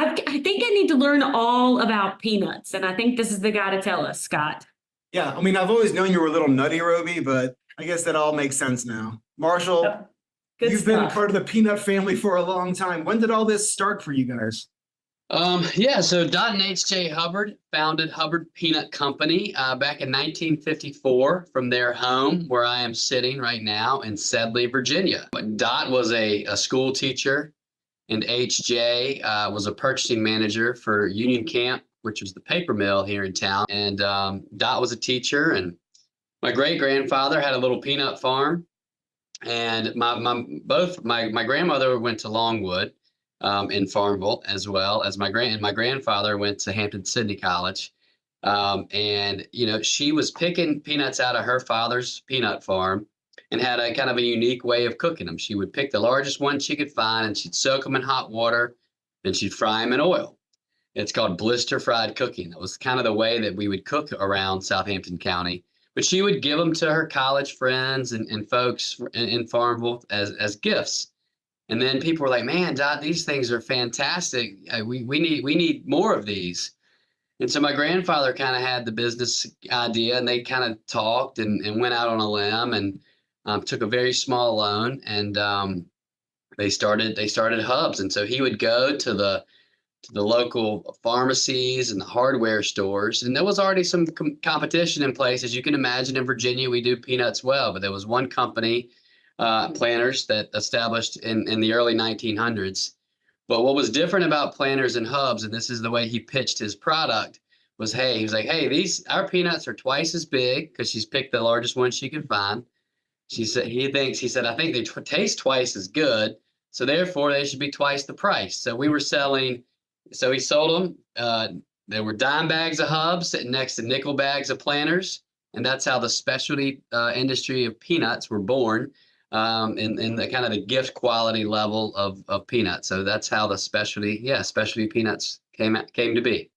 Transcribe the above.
I think I need to learn all about peanuts, and I think this is the guy to tell us, Scott. Yeah, I mean, I've always known you were a little nutty, Roby, but I guess that all makes sense now. Marshall, Oh, good you've been stuff. part of the peanut family for a long time. When did all this start for you guys? So Dot and HJ Hubbard founded Hubbard Peanut Company back in 1954 from their home where I am sitting right now in Sedley, Virginia. Dot was a school teacher, and HJ was a purchasing manager for Union Camp, which was the paper mill here in town. And Dot was a teacher, and my great-grandfather had a little peanut farm. And my grandmother went to Longwood in Farmville, as well as my grandfather went to Hampton-Sydney College. And she was picking peanuts out of her father's peanut farm and had a kind of a unique way of cooking them. She would pick the largest one she could find, and she'd soak them in hot water, then she'd fry them in oil. It's called blister fried cooking. That was kind of the way that we would cook around Southampton County. But she would give them to her college friends and folks in Farmville as gifts. And then people were like, "Man, Dot, these things are fantastic. We need more of these." And so my grandfather kind of had the business idea, and they kind of talked and went out on a limb and took a very small loan, and they started Hubs. And so he would go to the local pharmacies and the hardware stores, and there was already some competition in place. As you can imagine, in Virginia, we do peanuts well, but there was one company, Planters, that established in the early 1900s. But what was different about Planters and Hubs, and this is the way he pitched his product, was, he was like, "Hey, our peanuts are twice as big," because she's picked the largest one she could find. He said, "I think they taste twice as good, so therefore they should be twice the price." So he sold them. There were dime bags of Hubs sitting next to nickel bags of Planters, and that's how the specialty industry of peanuts were born. In the kind of the gift quality level of peanuts. So that's how the specialty peanuts came to be.